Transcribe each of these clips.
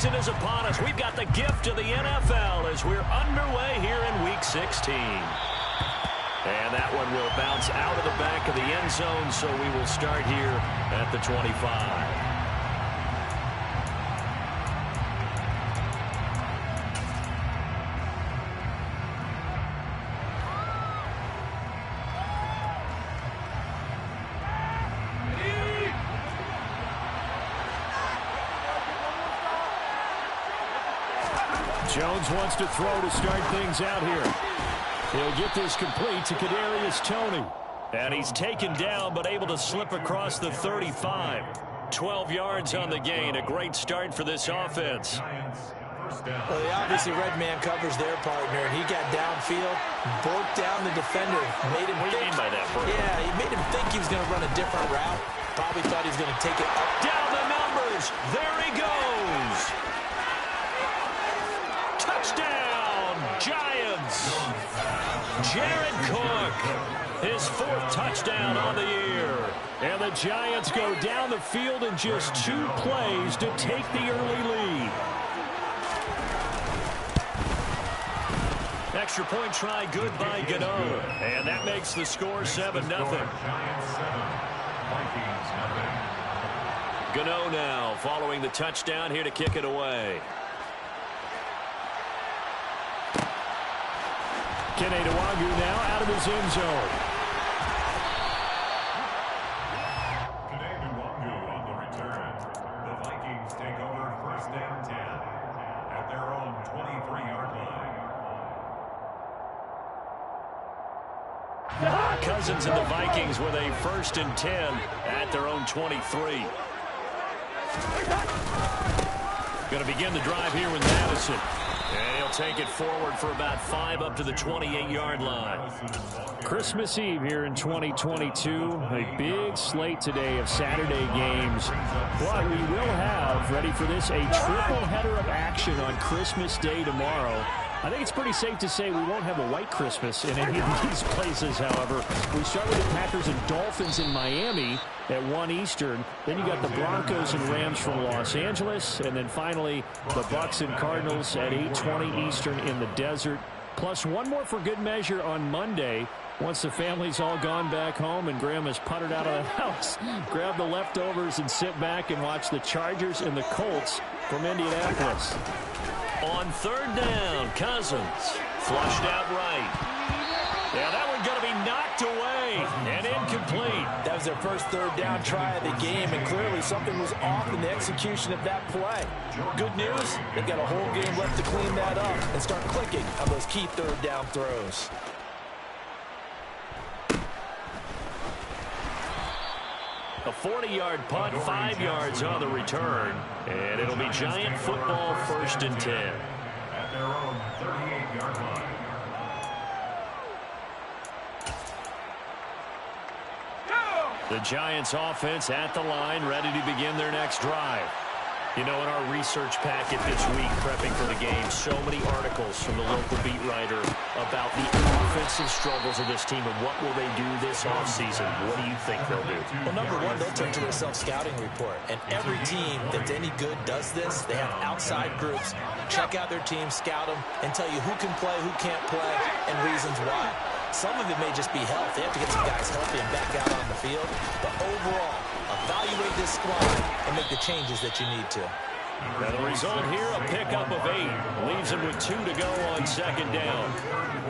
season is upon us. We've got the gift of the NFL as we're underway here in Week 16. And that one will bounce out of the back of the end zone, so we will start here at the 25. Jones wants to throw to start things out here. He'll get this complete to Kadarius Toney. And he's taken down but able to slip across the 35. 12 yards on the gain. A great start for this offense. Well, the obviously red man covers their partner, and he got downfield, broke down the defender, made him What do you mean by that, Bert? Yeah, he made him think he was going to run a different route. Probably thought he was going to take it up. Down the numbers. There he goes. Touchdown, Giants. Jared Cook, his 4th touchdown on the year. And the Giants go down the field in just 2 plays to take the early lead. Extra point try good by Gano. And that makes the score 7-0. Gano now following the touchdown here to kick it away. Kene now out of his end zone. On the return. The Vikings take over 1st and 10 at their own 23-yard line. Cousins and the Vikings with a 1st and 10 at their own 23. Going to begin the drive here with Madison. And he'll take it forward for about 5 up to the 28-yard line. Christmas Eve here in 2022. A big slate today of Saturday games. But we will have, ready for this, a triple header of action on Christmas Day tomorrow. I think it's pretty safe to say we won't have a white Christmas in any of these places, however. We start with the Packers and Dolphins in Miami at 1 Eastern. Then you got the Broncos and Rams from Los Angeles. And then finally, the Bucs and Cardinals at 8:20 Eastern in the desert. Plus one more for good measure on Monday. Once the family's all gone back home and Grandma's puttered out of the house, grab the leftovers and sit back and watch the Chargers and the Colts from Indianapolis. On 3rd down, Cousins flushed out right. Yeah, that one going to be knocked away and incomplete. That was their first 3rd down try of the game, and clearly something was off in the execution of that play. Good news, they've got a whole game left to clean that up and start clicking on those key 3rd down throws. A 40-yard punt, 5 yards on the return. And it'll be Giant football 1st and 10. At their own 38-yard line. The Giants offense at the line, ready to begin their next drive. You know, in our research packet this week, prepping for the game, so many articles from the local beat writer about the offensive struggles of this team and what will they do this offseason. What do you think they'll do? Well, number one, they'll turn to their self-scouting report. And every team that's any good does this. They have outside groups, check out their team, scout them, and tell you who can play, who can't play, and reasons why. Some of it may just be health. They have to get some guys healthy and back out on the field. But overall, evaluate this squad and make the changes that you need to. Now the result here, a pickup of 8. Leaves him with 2 to go on 2nd down.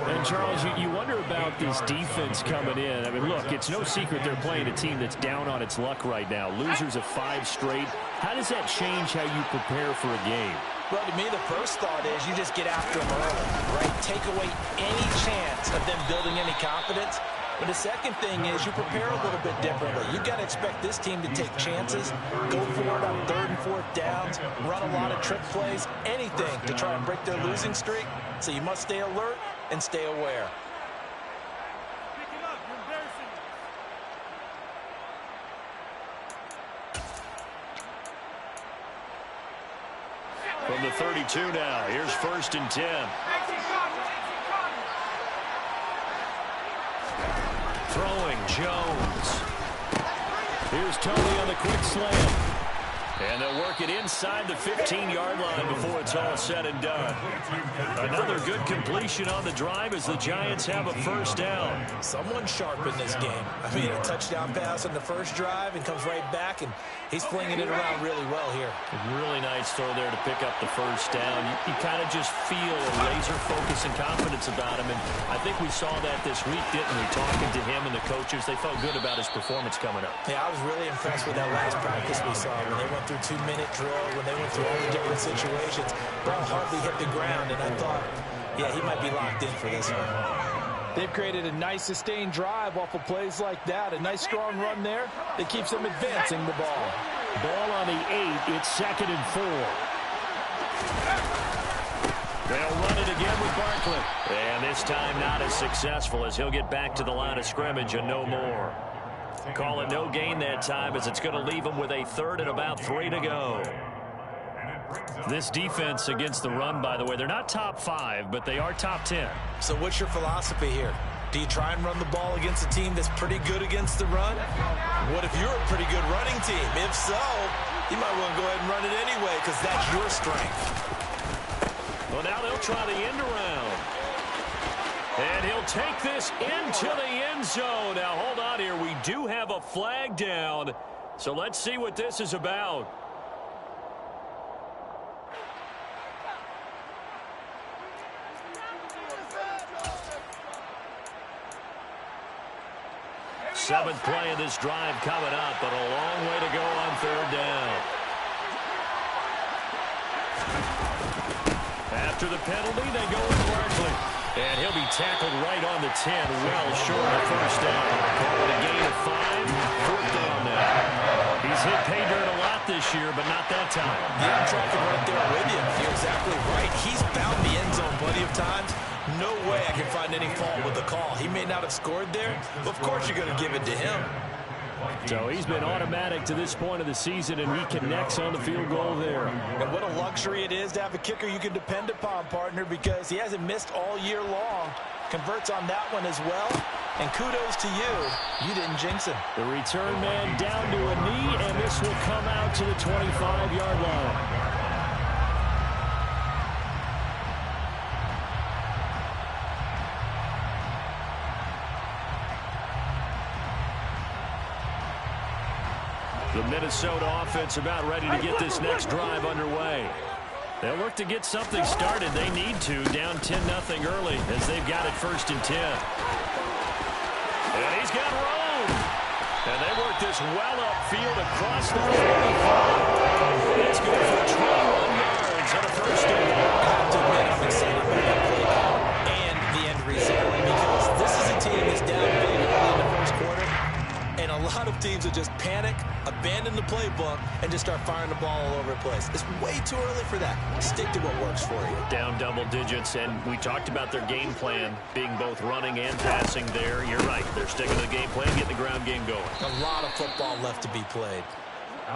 And, Charles, you wonder about this defense coming in. I mean, look, it's no secret they're playing a team that's down on its luck right now. Losers of 5 straight. How does that change how you prepare for a game? Well, to me, the first thought is you just get after them early, right? Take away any chance of them building any confidence. But the second thing is you prepare a little bit differently. You've got to expect this team to take chances, go for it on 3rd and 4th downs, run a lot of trick plays, anything to try and break their losing streak. So you must stay alert and stay aware. From the 32 now, here's 1st and 10. Throwing, Jones. Here's Toney on the quick slam. And they'll work it inside the 15-yard line before it's all said and done. Another good completion on the drive as the Giants have a first down. Someone sharp in this game. I mean, a touchdown pass on the first drive and comes right back, and he's flinging it around really well here. A really nice throw there to pick up the first down. You kind of just feel a laser focus and confidence about him, and I think we saw that this week, didn't we? Talking to him and the coaches, they felt good about his performance coming up. Yeah, I was really impressed with that last practice we saw when they went through 2-minute drill, when they went through all the different situations. Ball hardly hit the ground, and I thought, yeah, he might be locked in for this one. They've created a nice sustained drive off of plays like that. A nice strong run there that keeps them advancing the ball. Ball on the 8. It's 2nd and 4. They'll run it again with Barkley. And this time not as successful as he'll get back to the line of scrimmage and no more. Call it no gain that time as it's going to leave him with a 3rd and about 3 to go. This defense against the run, by the way, they're not top 5, but they are top 10. So what's your philosophy here? Do you try and run the ball against a team that's pretty good against the run? What if you're a pretty good running team? If so, you might want to go ahead and run it anyway because that's your strength. Well, now they'll try the end around. And he'll take this into the end zone. Now, hold on here. We do have a flag down. So let's see what this is about. Seventh play of this drive coming up, but a long way to go on 3rd down. After the penalty, they go with Barkley. And he'll be tackled right on the 10, well short of first down. Call it a gain of 5, 4th down now. He's hit pay dirt a lot this year, but not that time. Yeah, I'm tracking right there with you. You're exactly right. He's found the end zone plenty of times. No way I can find any fault with the call. He may not have scored there, but of course you're going to give it to him. So he's been automatic to this point of the season, and he connects on the field goal there. And what a luxury it is to have a kicker you can depend upon, partner, because he hasn't missed all year long. Converts on that one as well. And kudos to you. You didn't jinx him. The return man down to a knee, and this will come out to the 25-yard line. The Minnesota offense about ready to get this next drive underway. They'll look to get something started. They need to, down 10-0 early as they've got it 1st and 10. And he's got room. And they work this well upfield across the 45. It's good for 21 yards and a first down. I have to admit, I'm excited by that play call and the end result because this is a team that's down big early in the first quarter. And a lot of teams will just panic, abandon the playbook, and just start firing the ball all over the place. It's way too early for that. Stick to what works for you. Down double digits, and we talked about their game plan being both running and passing there. You're right. They're sticking to the game plan, getting the ground game going. A lot of football left to be played.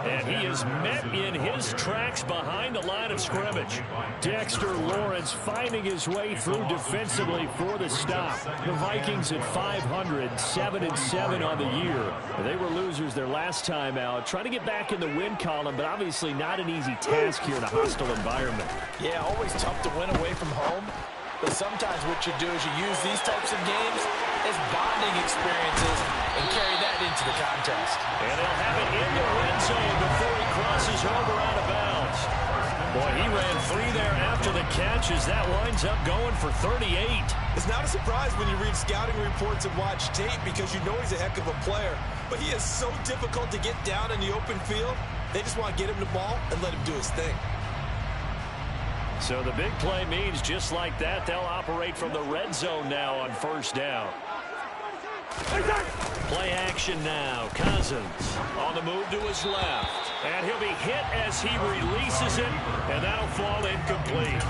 And he is met in his tracks behind the line of scrimmage. Dexter Lawrence finding his way through defensively for the stop. The Vikings at 500, 7-7 on the year. They were losers their last time out. Trying to get back in the win column, but obviously not an easy task here in a hostile environment. Yeah, always tough to win away from home. But sometimes what you do is you use these types of games as bonding experiences and carry that into the contest. And they'll have it in the red zone before he crosses over out of bounds. Boy, he ran 3 there after the catch as that winds up going for 38. It's not a surprise when you read scouting reports and watch tape because you know he's a heck of a player. But he is so difficult to get down in the open field. They just want to get him the ball and let him do his thing. So the big play means just like that, they'll operate from the red zone now on first down. Play action now. Cousins on the move to his left. And he'll be hit as he releases it, and that'll fall incomplete.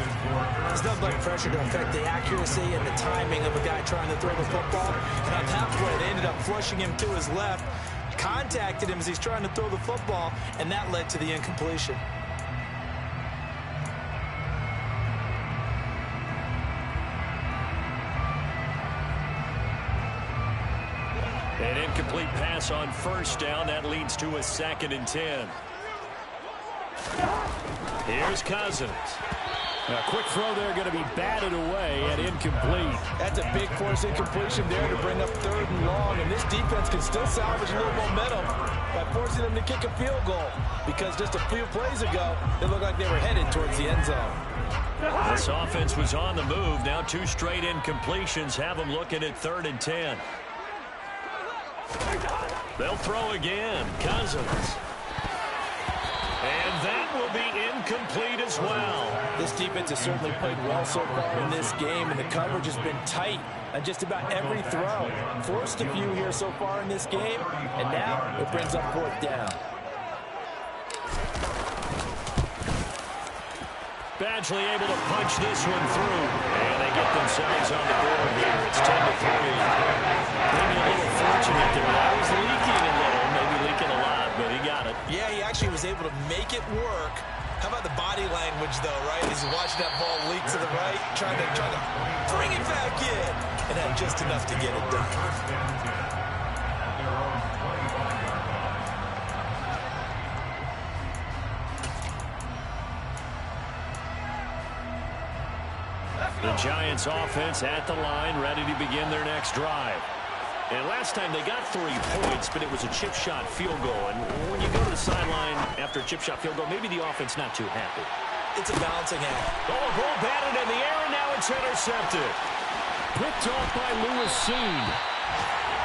There's nothing like pressure to affect the accuracy and the timing of a guy trying to throw the football. And on that play, they ended up flushing him to his left, contacted him as he's trying to throw the football, and that led to the incompletion. An incomplete pass on first down. That leads to a 2nd and 10. Here's Cousins. A quick throw there going to be batted away and incomplete. That's a big force incompletion there to bring up 3rd and long. And this defense can still salvage a little momentum by forcing them to kick a field goal. Because just a few plays ago, it looked like they were headed towards the end zone. This offense was on the move. Now 2 straight incompletions have them looking at 3rd and 10. They'll throw again. Cousins. And that will be incomplete as well. This defense has certainly played well so far in this game, and the coverage has been tight on just about every throw. Forced a few here so far in this game, and now it brings up 4th down. Badgley able to punch this one through. And they get themselves on the board here. It's 10-3. Maybe a little fortunate there. I was leaking a little, maybe leaking a lot, but he got it. Yeah, he actually was able to make it work. How about the body language, though, right? He's watching that ball leak to the right, trying to bring it back in, and had just enough to get it done. The Giants offense at the line, ready to begin their next drive. And last time they got 3 points, but it was a chip shot field goal. And when you go to the sideline after a chip shot field goal, maybe the offense not too happy. It's a balancing act. Oh, ball batted in the air, and now it's intercepted. Picked off by Lewis Seed.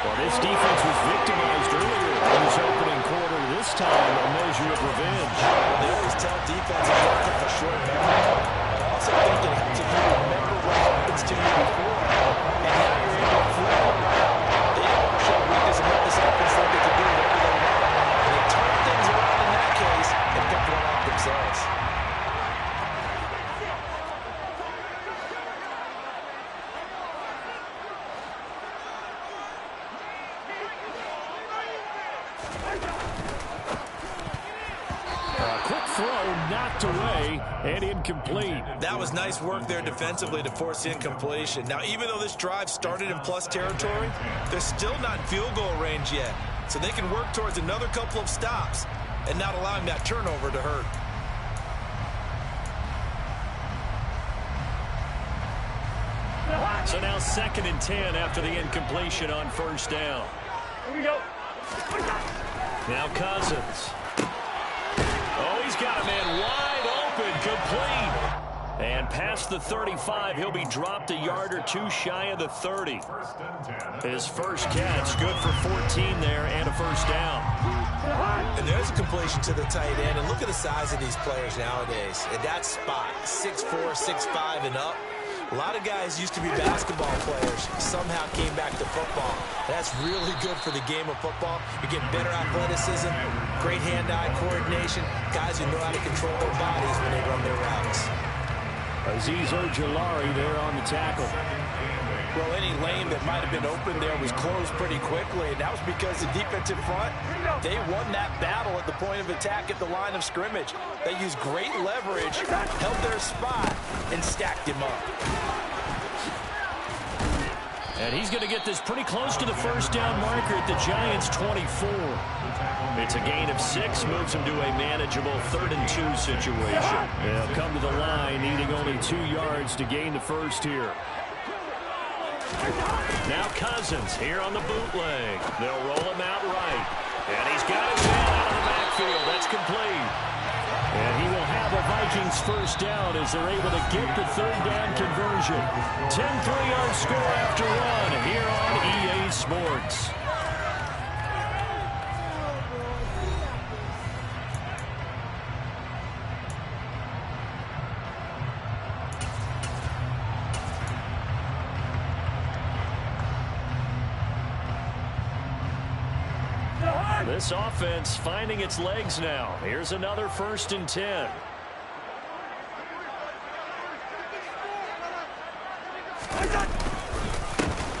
Well, this defense was victimized earlier in this opening quarter. This time, a measure of revenge. They always tell defenses looking for short memory. But also think it helps if you remember what happens to you before. And now you're able to flip it. They don't show weakness and let this offense think they can do whatever they want. And they turn things around in that case and pick one off themselves. Knocked away and incomplete. That was nice work there defensively to force the incompletion. Now, even though this drive started in plus territory, they're still not in field goal range yet. So they can work towards another couple of stops and not allowing that turnover to hurt. So now 2nd and 10 after the incompletion on 1st down. Here we go. Now Cousins. Oh, he's got a man wide open, complete. And past the 35, he'll be dropped a yard or 2 shy of the 30. His first catch, good for 14 there and a 1st down. And there's a completion to the tight end. And look at the size of these players nowadays. At that spot, 6'4", 6'5", and up. A lot of guys used to be basketball players, somehow came back to football. That's really good for the game of football. You get better athleticism, great hand-eye coordination, guys who know how to control their bodies when they run their routes. Azeez Ojulari there on the tackle. Well, any lane that might have been open there was closed pretty quickly, and that was because the defensive front, they won that battle at the point of attack at the line of scrimmage. They used great leverage, held their spot, and stacked him up. And he's going to get this pretty close to the 1st down marker at the Giants' 24. It's a gain of 6, moves him to a manageable 3rd and 2 situation. They'll come to the line, needing only 2 yards to gain the 1st here. Now Cousins here on the bootleg. They'll roll him out right. And he's got his man out of the backfield. That's complete. And he will have a Vikings 1st down as they're able to get the 3rd down conversion. 10-3 score after 1 here on EA Sports. This offense finding its legs now. Here's another 1st and 10.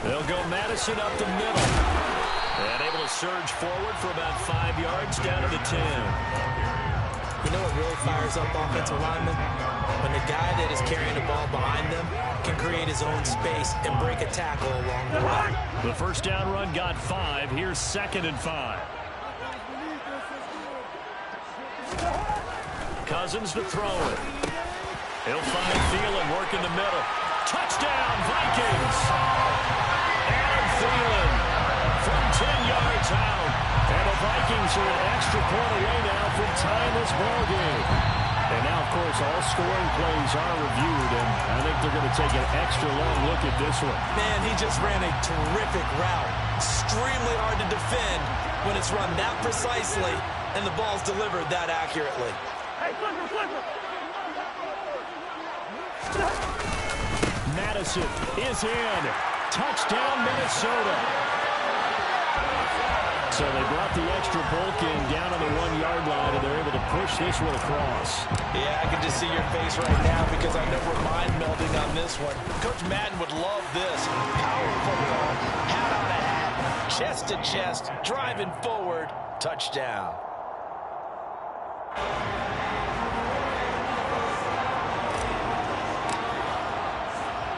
They'll go Madison up the middle. And able to surge forward for about 5 yards down to the 10. You know what really fires up offensive linemen? When the guy that is carrying the ball behind them can create his own space and break a tackle along the way. The 1st down run got 5. Here's 2nd and 5. Cousins to throw it. He'll find Thielen working the middle. Touchdown, Vikings! Adam Thielen from 10 yards out. And the Vikings are an extra point away now from tying this ball game. And now, of course, all scoring plays are reviewed, and I think they're going to take an extra long look at this one. Man, he just ran a terrific route. Extremely hard to defend when it's run that precisely and the ball's delivered that accurately. Madison is in. Touchdown, Minnesota. So they brought the extra bulk in down on the 1-yard line, and they're able to push this one across. Yeah, I can just see your face right now because I know we're mind melding on this one. Coach Madden would love this. Power football, hat on a hat, chest to chest, driving forward, touchdown.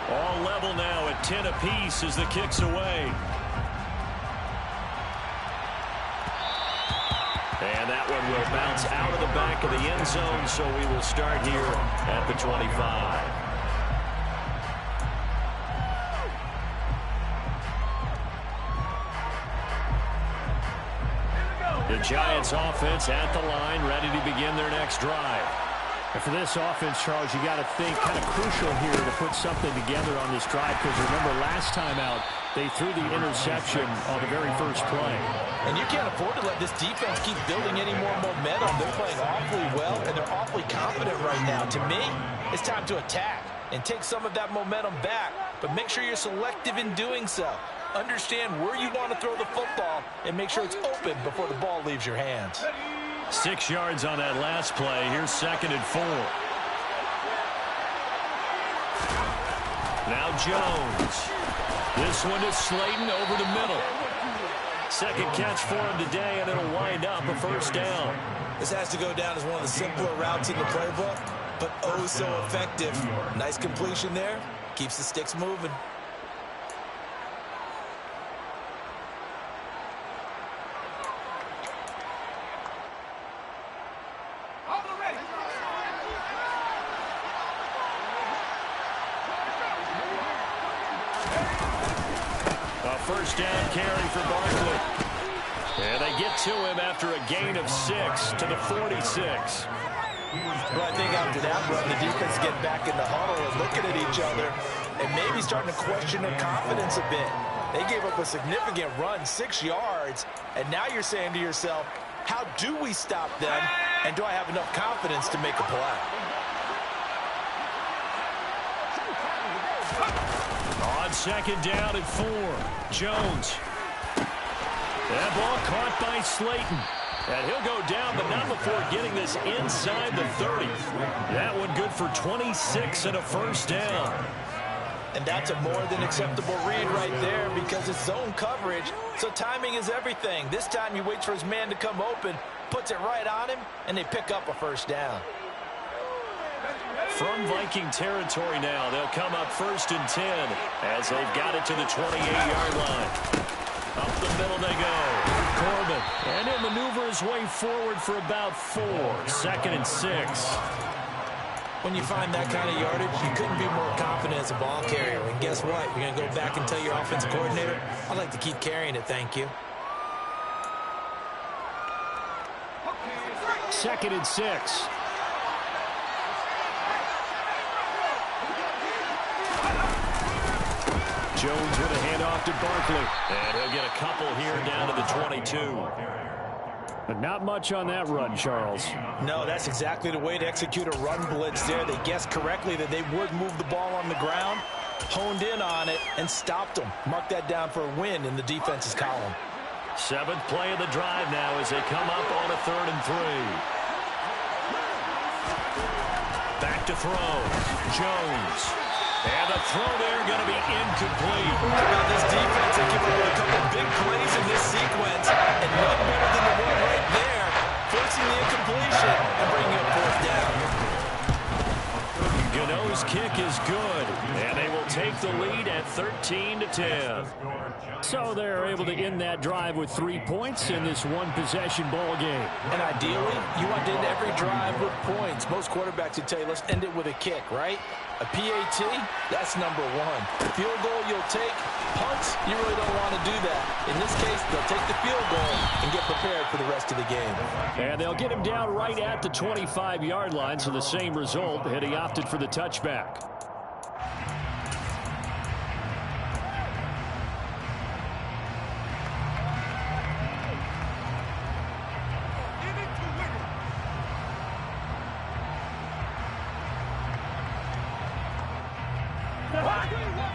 All level now at 10 apiece as the kick's away. And that one will bounce out of the back of the end zone, so we will start here at the 25. The Giants offense at the line, ready to begin their next drive. And for this offense, Charles, you got to think kind of crucial here to put something together on this drive, because remember last time out, they threw the interception on the very first play. And you can't afford to let this defense keep building any more momentum. They're playing awfully well, and they're awfully confident right now. To me, it's time to attack and take some of that momentum back, but make sure you're selective in doing so. Understand where you want to throw the football and make sure it's open before the ball leaves your hands. 6 yards on that last play. Here's 2nd and 4. Now Jones. This one is Slayton over the middle. Second catch for him today, and it'll wind up a first down. This has to go down as one of the simpler routes in the playbook, but oh so effective. Nice completion there. Keeps the sticks moving. First down carry for Barkley. And they get to him after a gain of 6 to the 46. Well, I think after that run, the defense get back in the huddle and looking at each other and maybe starting to question their confidence a bit. They gave up a significant run, 6 yards, and now you're saying to yourself, how do we stop them, and do I have enough confidence to make a play? On 2nd down and 4, Jones. That ball caught by Slayton. And he'll go down, but not before getting this inside the 30. That one good for 26 and a first down. And that's a more than acceptable read right there because it's zone coverage, so timing is everything. This time he waits for his man to come open, puts it right on him, and they pick up a first down. From Viking territory now, they'll come up 1st and 10 as they've got it to the 28-yard line. Up the middle they go. Corbin, and he'll maneuver his way forward for about 4. 2nd and 6. When you find that kind of yardage, you couldn't be more confident as a ball carrier. And guess what? You're going to go back and tell your offensive coordinator, I'd like to keep carrying it, thank you. 2nd and 6. Jones with a handoff to Barkley. And he'll get a couple here down to the 22. But not much on that run, Charles. No, that's exactly the way to execute a run blitz there. They guessed correctly that they would move the ball on the ground, honed in on it, and stopped them. Mark that down for a win in the defense's column. 7th play of the drive now as they come up on a 3rd and 3. Back to throw. Jones. And the throw there going to be incomplete. Now this defense has given away a couple big plays in this sequence, and none better than the one right there, forcing the incompletion and bringing up 4th down. Going to nose kick is good, and they will take the lead at 13-10. So they're able to end that drive with 3 points in this one-possession ball game. And ideally, you want to end every drive with points. Most quarterbacks would tell you, let's end it with a kick, right? A PAT, that's number one. Field goal, you'll take. Punts, you really don't want to do that. In this case, they'll take the field goal and get prepared for the rest of the game. And they'll get him down right at the 25-yard line, so the same result, and he opted for the touchback.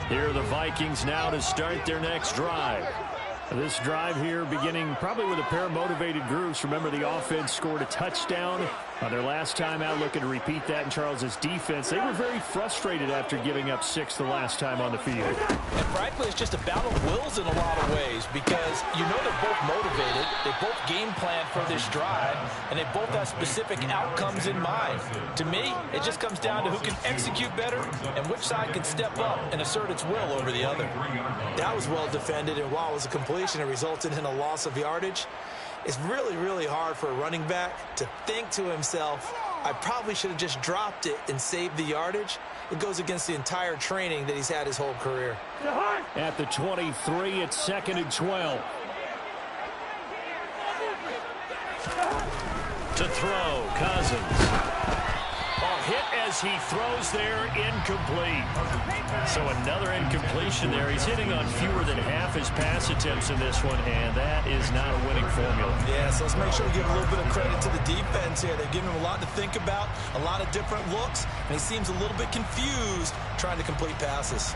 Here are the Vikings now to start their next drive. This drive here beginning probably with a pair of motivated groups. Remember, the offense scored a touchdown on their last time out, looking to repeat that in Charles's defense. They were very frustrated after giving up 6 the last time on the field. And frankly, it's just a battle of wills in a lot of ways because you know they're both motivated. They both game plan for this drive, and they both have specific outcomes in mind. To me, it just comes down to who can execute better and which side can step up and assert its will over the other. That was well defended, and while it was a completion, it resulted in a loss of yardage. It's really, really hard for a running back to think to himself, I probably should have just dropped it and saved the yardage. It goes against the entire training that he's had his whole career. At the 23, it's 2nd and 12. To throw, Cousins. Hit as he throws there, incomplete. So another incompletion there. He's hitting on fewer than half his pass attempts in this one, and that is not a winning formula. Yeah, so let's make sure we give a little bit of credit to the defense here. They're giving him a lot to think about, a lot of different looks, and he seems a little bit confused trying to complete passes.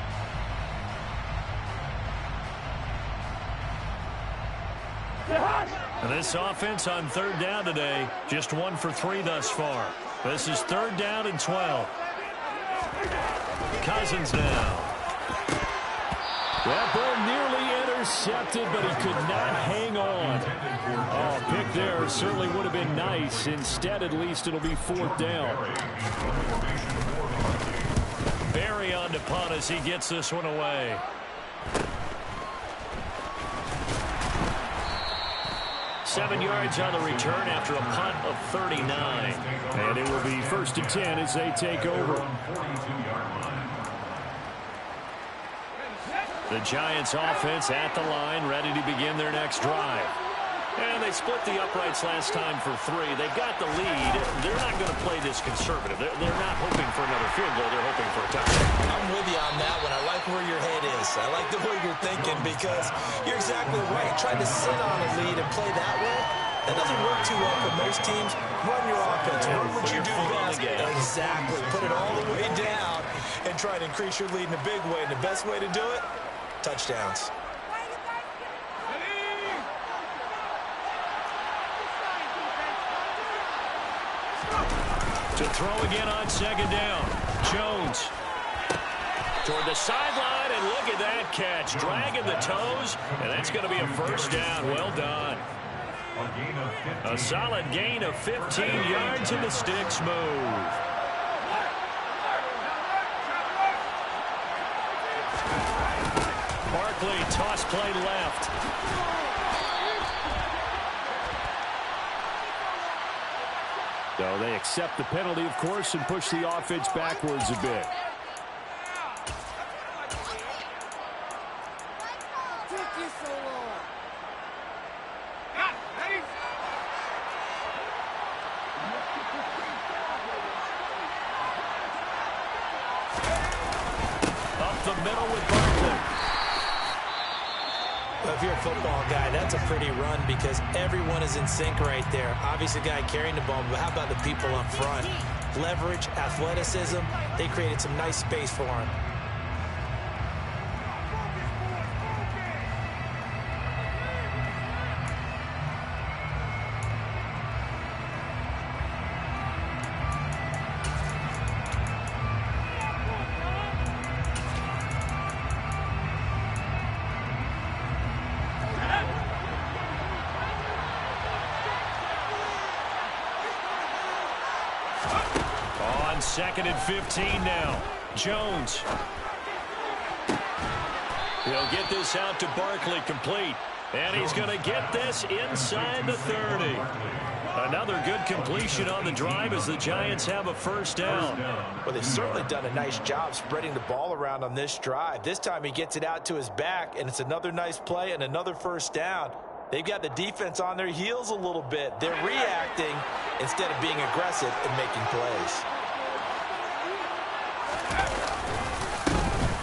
This offense on 3rd down today, just 1 for 3 thus far. This is 3rd down and 12. Cousins now. That ball nearly intercepted, but he could not hang on. Oh, pick there certainly would have been nice. Instead, at least, it'll be 4th down. Barry on to punt as he gets this one away. Seven yards on the return after a punt of 39. And it will be 1st and 10 as they take over. The Giants offense at the line, ready to begin their next drive. And they split the uprights last time for 3. They've got the lead. They're not going to play this conservative. They're not hoping for another field goal. They're hoping for a touchdown. I'm with you on that one. I like where your head is. I like the way you're thinking because you're exactly right. Trying to sit on a lead and play that way, that doesn't work too well for most teams. Run your offense. Run what you do best. Exactly. Put it all the way down and try to increase your lead in a big way. And the best way to do it, touchdowns. To throw again on 2nd down. Jones toward the sideline, and look at that catch. Dragging the toes, and that's going to be a 1st down. Well done. A solid gain of 15 yards, and the sticks move. Barkley, toss play left. So they accept the penalty, of course, and push the offense backwards a bit. Up the middle with Barkley. Well, if you're a football guy, that's a pretty run because everyone is in sync right there. Obviously, the guy carrying the ball, but how about the people up front? Leverage, athleticism, they created some nice space for him. 2nd and 15 now. Jones. He'll get this out to Barkley, complete. And he's going to get this inside the 30. Another good completion on the drive as the Giants have a first down. Well, they've certainly done a nice job spreading the ball around on this drive. This time he gets it out to his back, and it's another nice play and another first down. They've got the defense on their heels a little bit. They're reacting instead of being aggressive and making plays.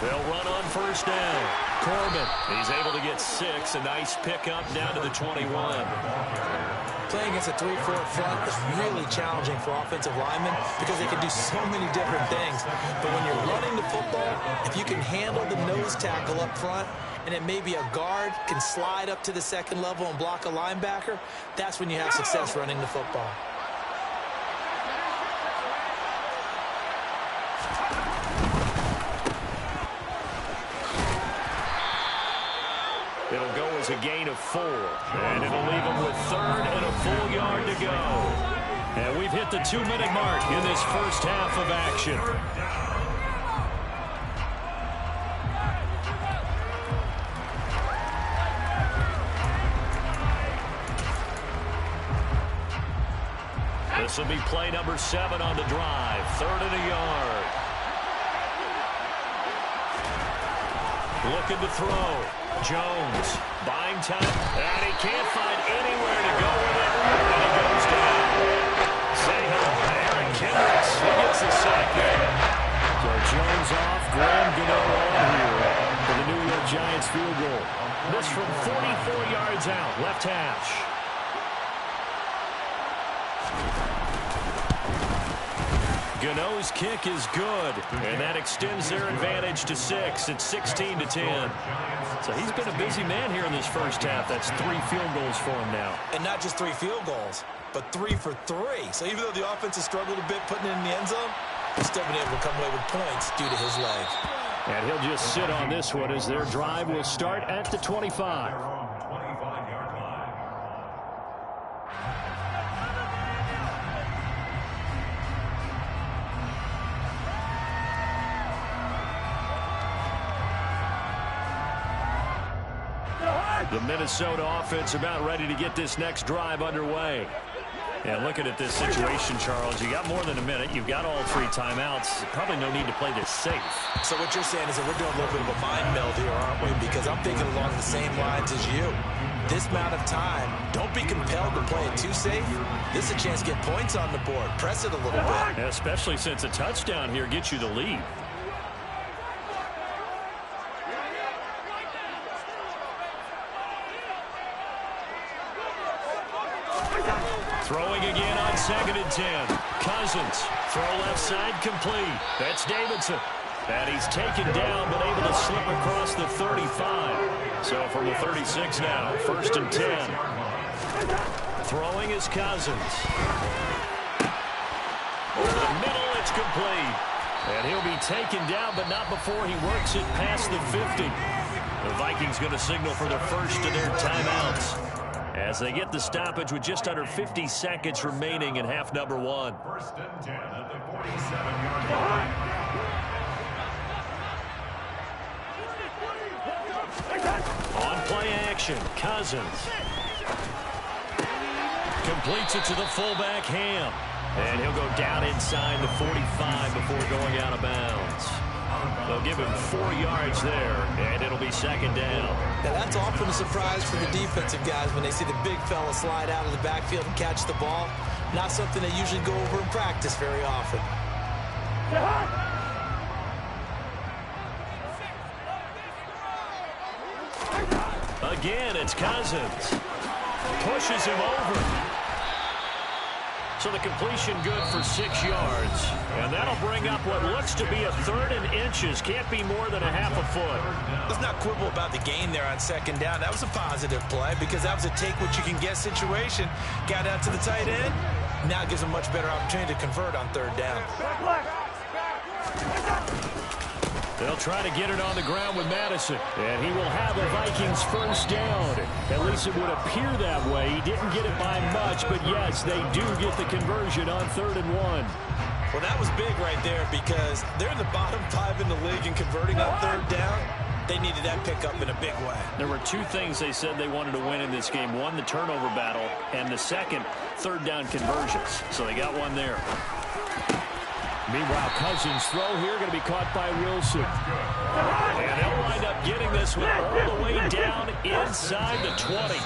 They'll run on first down. Corbin, he's able to get 6. A nice pickup down to the 21. Playing against a 3-4 front is really challenging for offensive linemen because they can do so many different things. But when you're running the football, if you can handle the nose tackle up front, and then maybe a guard can slide up to the second level and block a linebacker, that's when you have success running the football. It'll go as a gain of 4, and it'll leave them with 3rd and a full yard to go. And we've hit the 2-minute mark in this first half of action. This will be play number 7 on the drive. 3rd and a yard. Looking to throw. Jones buying time, and he can't find anywhere to go with it, and he goes down. Say hello to Aaron Kendricks. He gets the sack there. So Jones off, Graham Gano on here for the New York Giants field goal. This from 44 yards out, left hash. Gano's kick is good, and that extends their advantage to 6. It's 16-10. So he's been a busy man here in this first half. That's 3 field goals for him now. And not just 3 field goals, but 3 for 3. So even though the offense has struggled a bit putting it in the end zone, he's still been able to come away with points due to his leg. And he'll just sit on this one as their drive will start at the 25. The Minnesota offense about ready to get this next drive underway. And looking at this situation, Charles, you got more than a minute. You've got all 3 timeouts. Probably no need to play this safe. So what you're saying is that we're doing a little bit of a mind meld here, aren't we? Because I'm thinking along the same lines as you. This amount of time, don't be compelled to play it too safe. This is a chance to get points on the board. Press it a little bit. Especially since a touchdown here gets you the lead. Throwing again on 2nd and 10. Cousins. Throw left side complete. That's Davidson. And he's taken down but able to slip across the 35. So from the 36 now, 1st and 10. Throwing is Cousins. Over the middle, it's complete. And he'll be taken down, but not before he works it past the 50. The Vikings going to signal for the first of their timeouts as they get the stoppage with just under 50 seconds remaining in half number 1. 1st and 10 at the 47-yard line. On play action, Cousins. Completes it to the fullback, Ham. And he'll go down inside the 45 before going out of bounds. They'll give him 4 yards there, and it'll be 2nd down. Now, that's often a surprise for the defensive guys when they see the big fella slide out of the backfield and catch the ball. Not something they usually go over in practice very often. Again, it's Cousins. Pushes him over. So the completion good for 6 yards. And that'll bring up what looks to be a 3rd and inches. Can't be more than a half a foot. Let's not quibble about the gain there on 2nd down. That was a positive play because that was a take-what-you-can-get situation. Got out to the tight end. Now it gives them a much better opportunity to convert on 3rd down. They'll try to get it on the ground with Madison. And he will have the Vikings first down. At least it would appear that way. He didn't get it by much, but yes, they do get the conversion on 3rd and 1. Well, that was big right there because they're in the bottom 5 in the league in converting on third down. They needed that pickup in a big way. There were two things they said they wanted to win in this game. One, the turnover battle, and the second, third down conversions. So they got one there. Meanwhile, Cousins' throw here going to be caught by Wilson. And they'll wind up getting this one all the way down inside the 20.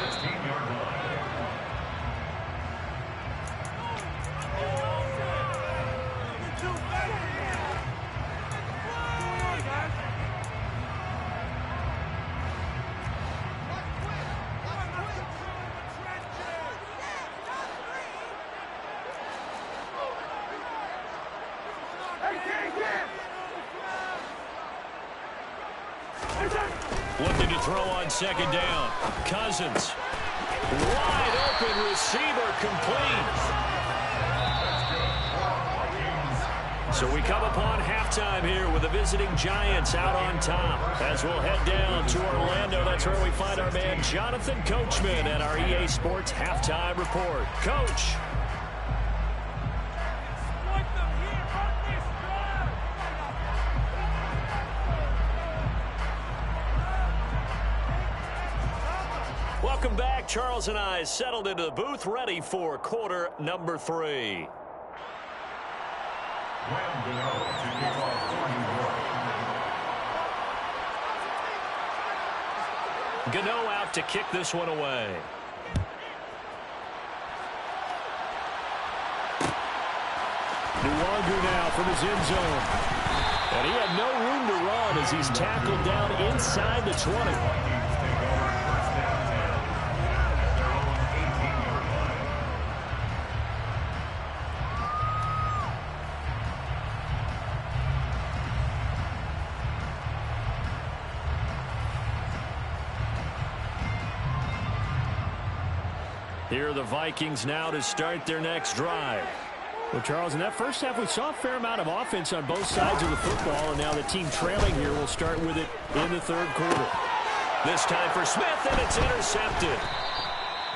Looking to throw on second down. Cousins. Wide open receiver, complete. So we come upon halftime here with the visiting Giants out on top. As we'll head down to Orlando, that's where we find our man Jonathan Coachman at our EA Sports Halftime Report. Coach. Welcome back. Charles and I settled into the booth, ready for quarter number 3. Gano out to kick this one away. Nwangu now from his end zone. And he had no room to run as he's tackled down inside the 20. Here are the Vikings now to start their next drive. Well, Charles, in that first half, we saw a fair amount of offense on both sides of the football, and now the team trailing here will start with it in the third quarter. This time for Smith, and it's intercepted.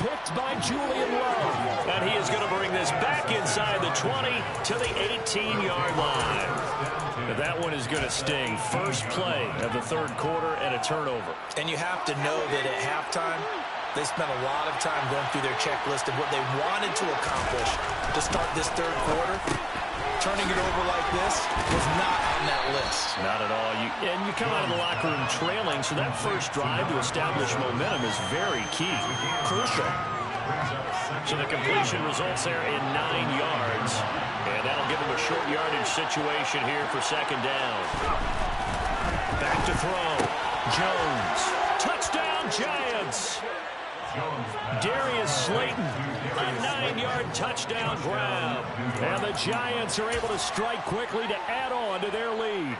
Picked by Julian Love. And he is going to bring this back inside the 20 to the 18-yard line. That one is going to sting. First play of the third quarter and a turnover. And you have to know that at halftime, they spent a lot of time going through their checklist of what they wanted to accomplish to start this third quarter. Turning it over like this was not on that list. Not at all. And you come out of the locker room trailing, so that first drive to establish momentum is very key. Crucial. So the completion results there in 9 yards. And that'll give them a short yardage situation here for second down. Back to throw. Jones. Touchdown, Giants. Darius Slayton, a 9-yard touchdown grab. And the Giants are able to strike quickly to add on to their lead.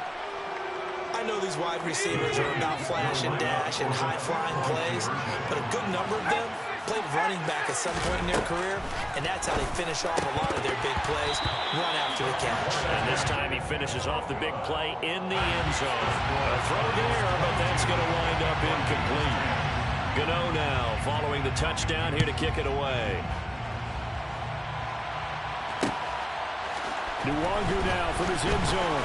I know these wide receivers are about flash and dash and high-flying plays, but a good number of them played running back at some point in their career, and that's how they finish off a lot of their big plays, run after the catch. And this time he finishes off the big play in the end zone. A throw there, but that's going to wind up incomplete. Gano now following the touchdown here to kick it away. Nwangu now from his end zone.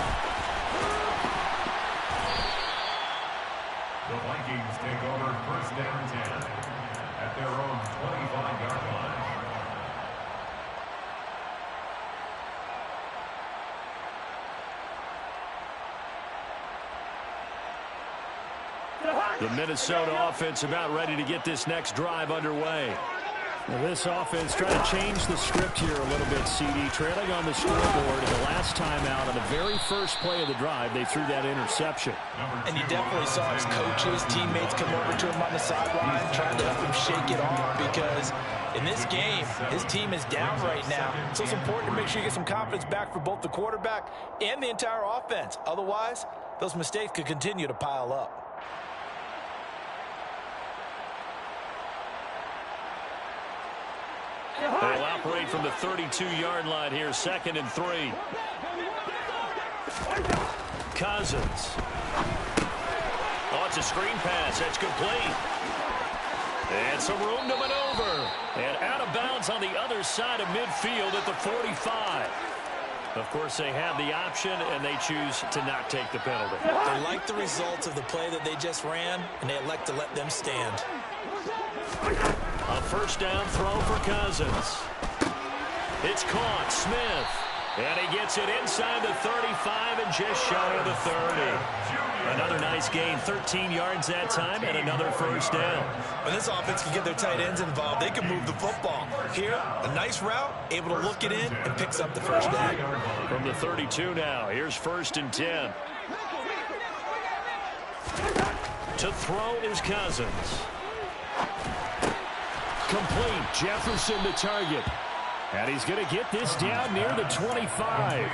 The Vikings take over first down 10 at their own 25-yard line. The Minnesota offense about ready to get this next drive underway. Now this offense trying to change the script here a little bit, CD. Trailing on the scoreboard, and the last time out on the very first play of the drive, they threw that interception. And you definitely saw his coaches, teammates come over to him on the sideline, trying to help him shake it off, because in this game, his team is down right now. So it's important to make sure you get some confidence back for both the quarterback and the entire offense. Otherwise, those mistakes could continue to pile up. They'll operate from the 32-yard line here, 2nd and 3. Cousins. Oh, it's a screen pass. That's complete. And some room to maneuver. And out of bounds on the other side of midfield at the 45. Of course, they have the option, and they choose to not take the penalty. They like the results of the play that they just ran, and they elect to let them stand. A first down throw for Cousins. It's caught. Smith. And he gets it inside the 35 and just shy of the 30. Another nice gain, 13 yards that time, and another first down. When this offense can get their tight ends involved, they can move the football. Here, a nice route, able to look it in, and picks up the first down. From the 32 now, here's 1st and 10. To throw is Cousins. Complete. Jefferson the target. And he's going to get this down near the 25. Fired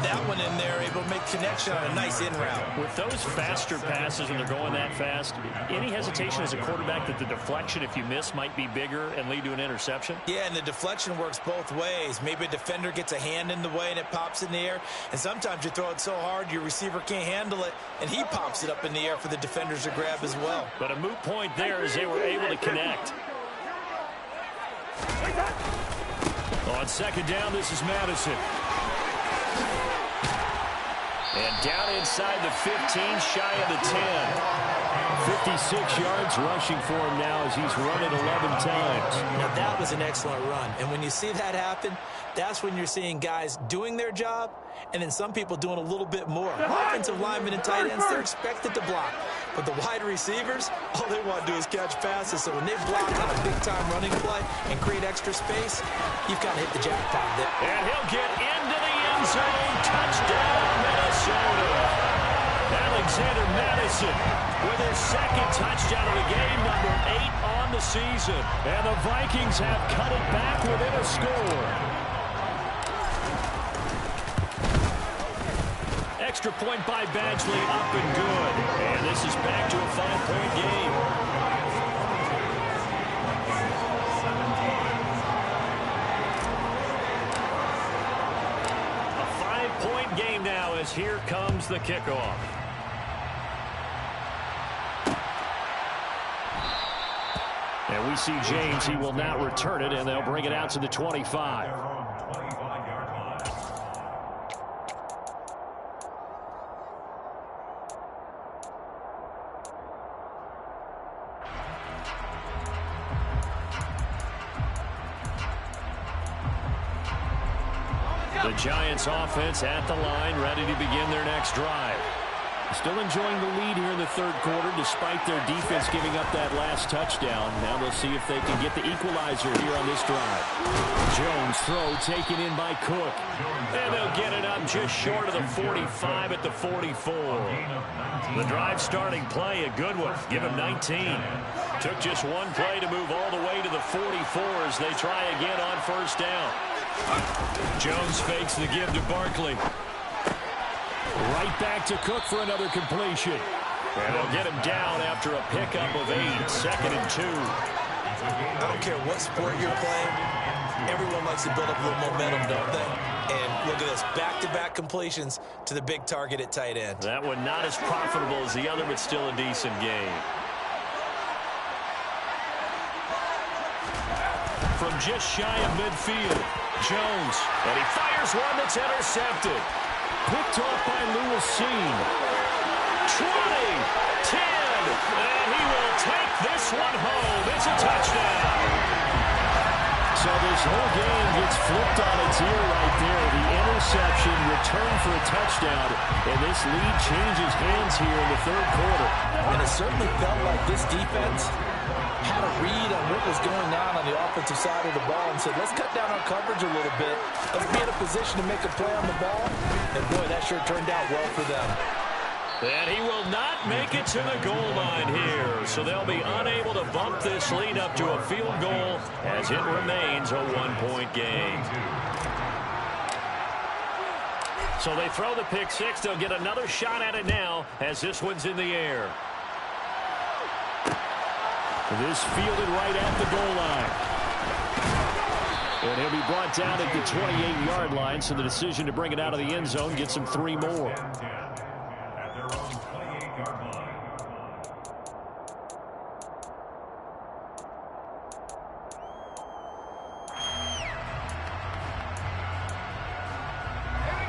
that one in there, able to make connection on a nice in route. With those faster passes when they're going that fast, any hesitation as a quarterback that the deflection, if you miss, might be bigger and lead to an interception? Yeah, and the deflection works both ways. Maybe a defender gets a hand in the way and it pops in the air. And sometimes you throw it so hard your receiver can't handle it, and he pops it up in the air for the defenders to grab as well. But a moot point there as they were able to connect. On 2nd down, this is Madison. And down inside the 15, shy of the 10. 56 yards rushing for him now as he's run it 11 times. Now that was an excellent run. And when you see that happen, that's when you're seeing guys doing their job and then some people doing a little bit more. Offensive linemen and tight ends, they're expected to block. But the wide receivers, all they want to do is catch passes. So when they block on a big-time running play and create extra space, you've got to hit the jackpot there. And he'll get into the end zone. Touchdown, Minnesota. Alexander Madison with his 2nd touchdown of the game, number 8 on the season. And the Vikings have cut it back within a score. Extra point by Badgley, up and good. And this is back to a 5-point game. A 5-point game now as here comes the kickoff. And we see James. He will not return it, and they'll bring it out to the 25. The Giants offense at the line, ready to begin their next drive. Still enjoying the lead here in the 3rd quarter, despite their defense giving up that last touchdown. Now they'll see if they can get the equalizer here on this drive. Jones throw taken in by Cook. And they'll get it up just short of the 45 at the 44. The drive starting play, a good one. Give him 19. Took just one play to move all the way to the 44 as they try again on 1st down. Jones fakes the give to Barkley. Right back to Cook for another completion. And they'll get him down after a pickup of 8, 2nd and 2. I don't care what sport you're playing. Everyone likes to build up a little momentum, don't they? And look at this, back-to-back completions to the big target at tight end. That one not as profitable as the other, but still a decent game. From just shy of midfield, Jones. And he fires one that's intercepted. Picked off by Lewis Seen. 20, 10, and he will take this one home. It's a touchdown. So this whole game gets flipped on its ear right there. The interception, return for a touchdown, and this lead changes hands here in the 3rd quarter. And it certainly felt like this defense had a read on what was going on the offensive side of the ball and said, let's cut down our coverage a little bit. Let's be in a position to make a play on the ball. And, boy, that sure turned out well for them. And he will not make it to the goal line here. So they'll be unable to bump this lead up to a field goal as it remains a 1-point game. So they throw the pick 6. They'll get another shot at it now as this one's in the air. This fielded right at the goal line. And he'll be brought down at the 28-yard line, so the decision to bring it out of the end zone gets him 3 more. At their own 28-yard line.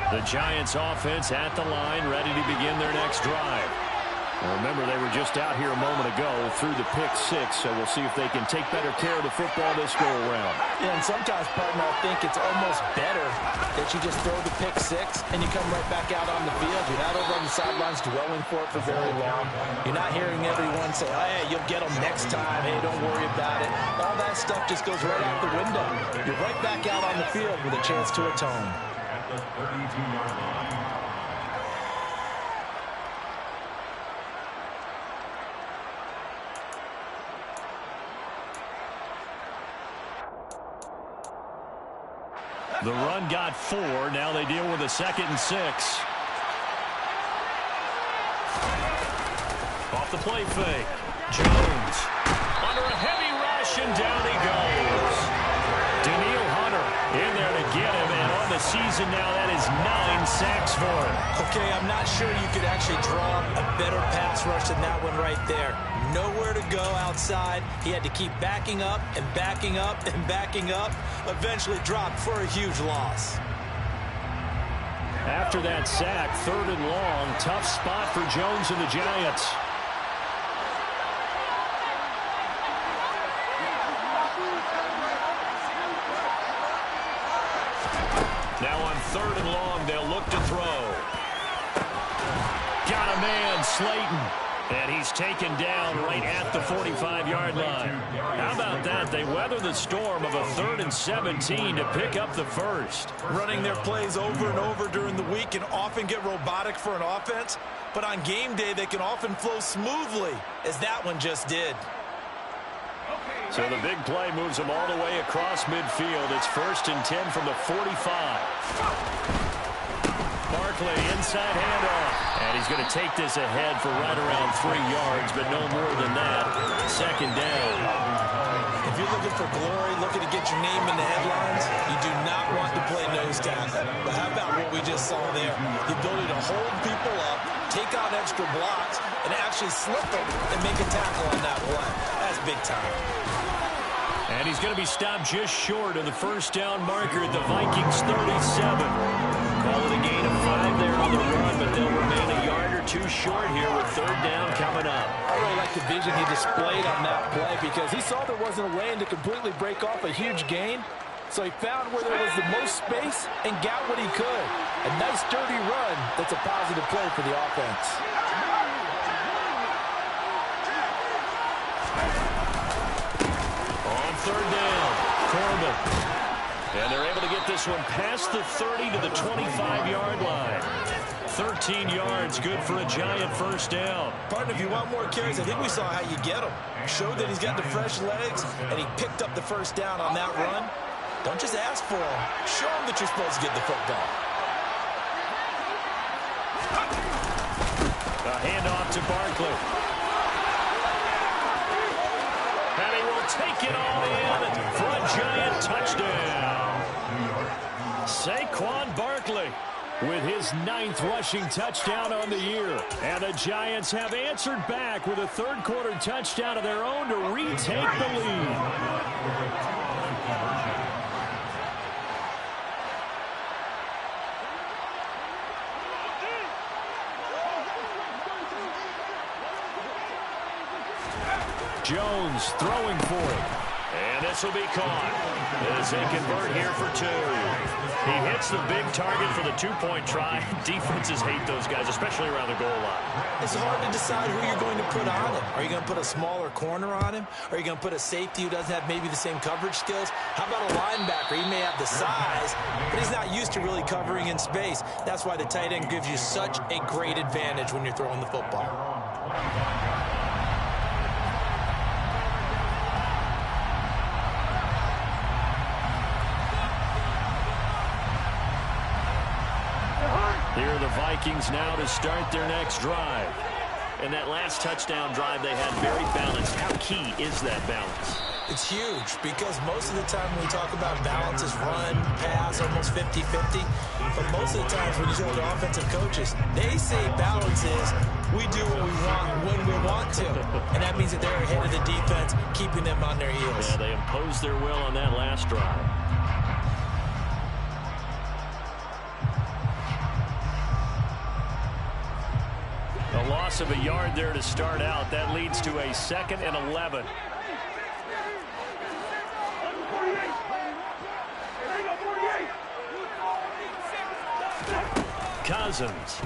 The Giants offense at the line, ready to begin their next drive. Well, remember, they were just out here a moment ago through the pick six, so we'll see if they can take better care of the football this go-around. Yeah, and sometimes, partner, I think it's almost better that you just throw the pick six and you come right back out on the field. You're not over on the sidelines dwelling for it for very long. You're not hearing everyone say, oh, hey, you'll get them next time. Hey, don't worry about it. All that stuff just goes right out the window. You're right back out on the field with a chance to atone. At the 32-yard line. The run got 4. Now they deal with a 2nd and 6. Off the play fake. Jones under a heavy rush, and down he goes. Daniil Hunter in there to get him, and on the season now, that is 9 sacks for him. Okay, I'm not sure you could actually draw a better pass rush than that one right there. Nowhere to go outside. He had to keep backing up and backing up and backing up. Eventually dropped for a huge loss. After that sack, 3rd and long, tough spot for Jones and the Giants. Now on 3rd and long, they'll look to throw. Got a man, Slayton. And he's taken down right at the 45-yard line. How about that? They weather the storm of a 3rd and 17 to pick up the first. Running their plays over and over during the week can often get robotic for an offense, but on game day they can often flow smoothly, as that one just did. So the big play moves them all the way across midfield. It's 1st and 10 from the 45. Barkley, inside handoff. And he's going to take this ahead for right around 3 yards, but no more than that. 2nd down. If you're looking for glory, looking to get your name in the headlines, you do not want to play nose tackle. But how about what we just saw there? The ability to hold people up, take on extra blocks, and actually slip them and make a tackle on that play. That's big time. And he's going to be stopped just short of the 1st down marker at the Vikings 37. Call it a gain of 5 there on the run, but they'll remain a yard or 2 short here with 3rd down coming up. I really like the vision he displayed on that play because he saw there wasn't a lane to completely break off a huge gain. So he found where there was the most space and got what he could. A nice, dirty run that's a positive play for the offense. On 3rd down, Corbin. And they're able to get this one past the 30 to the 25-yard line. 13 yards, good for a Giant 1st down. Partner, if you want more carries, I think we saw how you get him. Showed that he's got the fresh legs, and he picked up the 1st down on that run. Don't just ask for him. Show him that you're supposed to get the football. A handoff to Barkley. And he will take it all in for a Giant touchdown. Saquon Barkley with his 9th rushing touchdown on the year. And the Giants have answered back with a 3rd quarter touchdown of their own to retake the lead. Jones throwing for it. And this will be caught as they convert here for 2. He hits the big target for the 2-point try. Defenses hate those guys, especially around the goal line. It's hard to decide who you're going to put on him. Are you going to put a smaller corner on him? Are you going to put a safety who doesn't have maybe the same coverage skills? How about a linebacker? He may have the size, but he's not used to really covering in space. That's why the tight end gives you such a great advantage when you're throwing the football. Here are the Vikings now to start their next drive. And that last touchdown drive they had very balanced. How key is that balance? It's huge because most of the time when we talk about balance is run, pass, almost 50-50. But most of the times when you talk to offensive coaches, they say balance is we do what we want when we want to. And that means that they're ahead of the defense, keeping them on their heels. Yeah, they imposed their will on that last drive. A loss of a yard there to start out. That leads to a 2nd and 11. Cousins.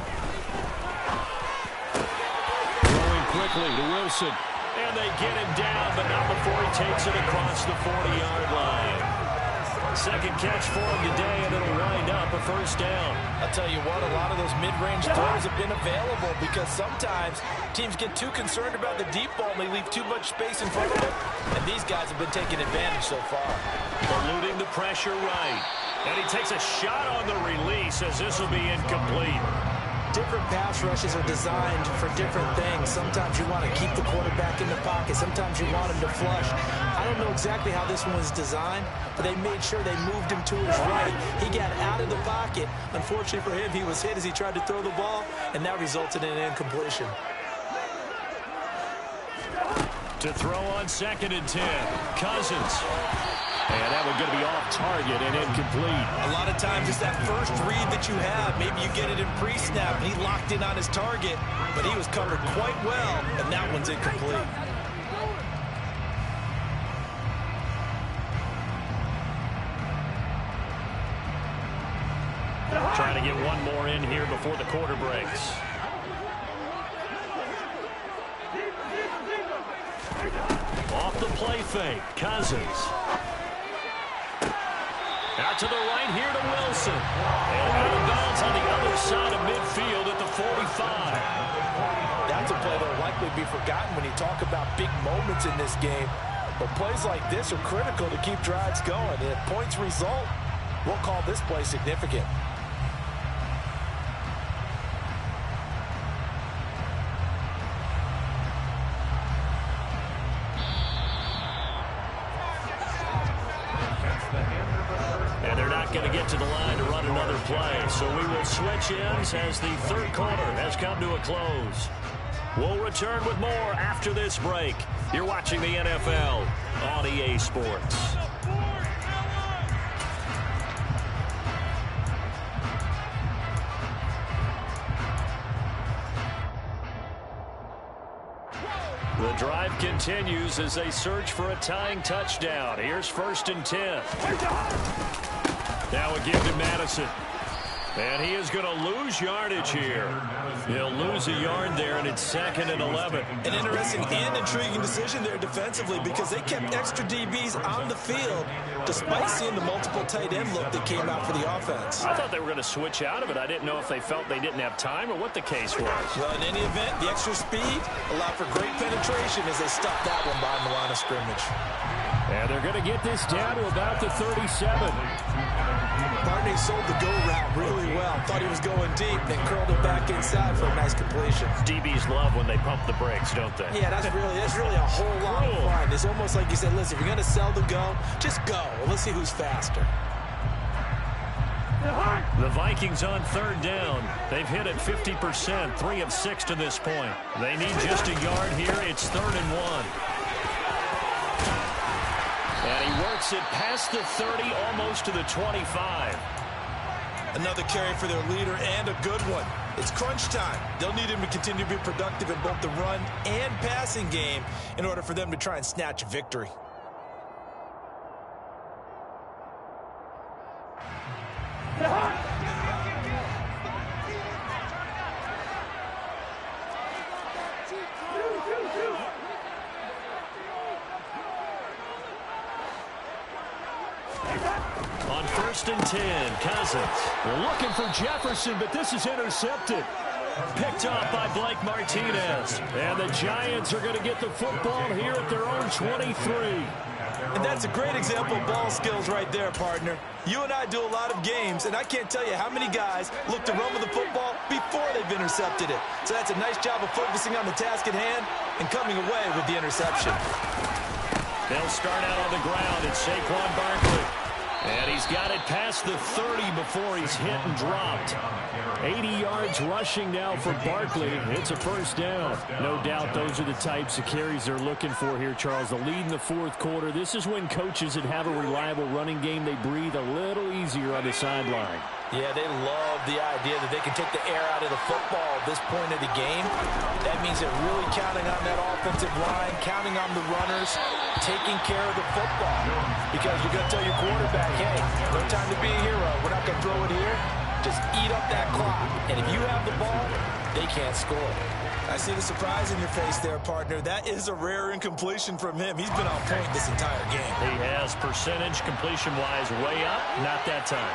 Throwing quickly to Wilson. And they get him down, but not before he takes it across the 40-yard line. Second catch for him today, and it'll wind up a first down. I'll tell you what, a lot of those mid-range throws have been available because sometimes teams get too concerned about the deep ball and they leave too much space in front of them. And these guys have been taking advantage so far. Eluding the pressure right. And he takes a shot on the release as this will be incomplete. Different pass rushes are designed for different things. Sometimes you want to keep the quarterback in the pocket. Sometimes you want him to flush. I don't know exactly how this one was designed, but they made sure they moved him to his right. He got out of the pocket. Unfortunately for him, he was hit as he tried to throw the ball, and that resulted in an incompletion. To throw on 2nd and 10, Cousins. And that one's going to be off target and incomplete. A lot of times it's that first read that you have. Maybe you get it in pre-snap, and he locked in on his target, but he was covered quite well, and that one's incomplete. Trying to get one more in here before the quarter breaks. Off the play fake, Cousins. Out to the right here to Wilson. And out of bounds on the other side of midfield at the 45. That's a play that will likely be forgotten when you talk about big moments in this game. But plays like this are critical to keep drives going. And if points result, we'll call this play significant. Going to get to the line to run another play. So we will switch ends as the third quarter has come to a close. We'll return with more after this break. You're watching the NFL on EA Sports. The drive continues as they search for a tying touchdown. Here's 1st and 10. Now a give to Madison. And he is going to lose yardage here. He'll lose a yard there, and it's 2nd and 11. An interesting and intriguing decision there defensively because they kept extra DBs on the field despite seeing the multiple tight end look that came out for the offense. I thought they were going to switch out of it. I didn't know if they felt they didn't have time or what the case was. Well, in any event, the extra speed allowed for great penetration as they stuffed that one behind the line of scrimmage. And they're going to get this down to about the 37. Barney sold the go route really well. Thought he was going deep, then curled it back inside for a nice completion. DBs love when they pump the brakes, don't they? Yeah, that's really a whole lot of fun. It's almost like you said, listen, if you're going to sell the go, just go. Well, let's see who's faster. The Vikings on 3rd down. They've hit it 50%, 3 of 6 to this point. They need just a yard here. It's 3rd and 1. And he works it past the 30, almost to the 25. Another carry for their leader and a good one. It's crunch time. They'll need him to continue to be productive in both the run and passing game in order for them to try and snatch a victory. On 1st and 10, Cousins. They're looking for Jefferson, but this is intercepted. Picked up by Blake Martinez. And the Giants are going to get the football here at their own 23. And that's a great example of ball skills right there, partner. You and I do a lot of games, and I can't tell you how many guys look to run with the football before they've intercepted it. So that's a nice job of focusing on the task at hand and coming away with the interception. They'll start out on the ground. It's Saquon Barkley. And he's got it past the 30 before he's hit and dropped. 80 yards rushing now for Barkley. It's a first down. No doubt those are the types of carries they're looking for here, Charles. The lead in the 4th quarter. This is when coaches that have a reliable running game, they breathe a little easier on the sideline. Yeah, they love the idea that they can take the air out of the football at this point of the game. That means they're really counting on that offensive line, counting on the runners, taking care of the football. Because you're going to tell your quarterback, hey, no time to be a hero. We're not going to throw it here. Just eat up that clock. And if you have the ball, they can't score. I see the surprise in your face there, partner. That is a rare incompletion from him. He's been on point this entire game. He has percentage completion-wise way up. Not that time.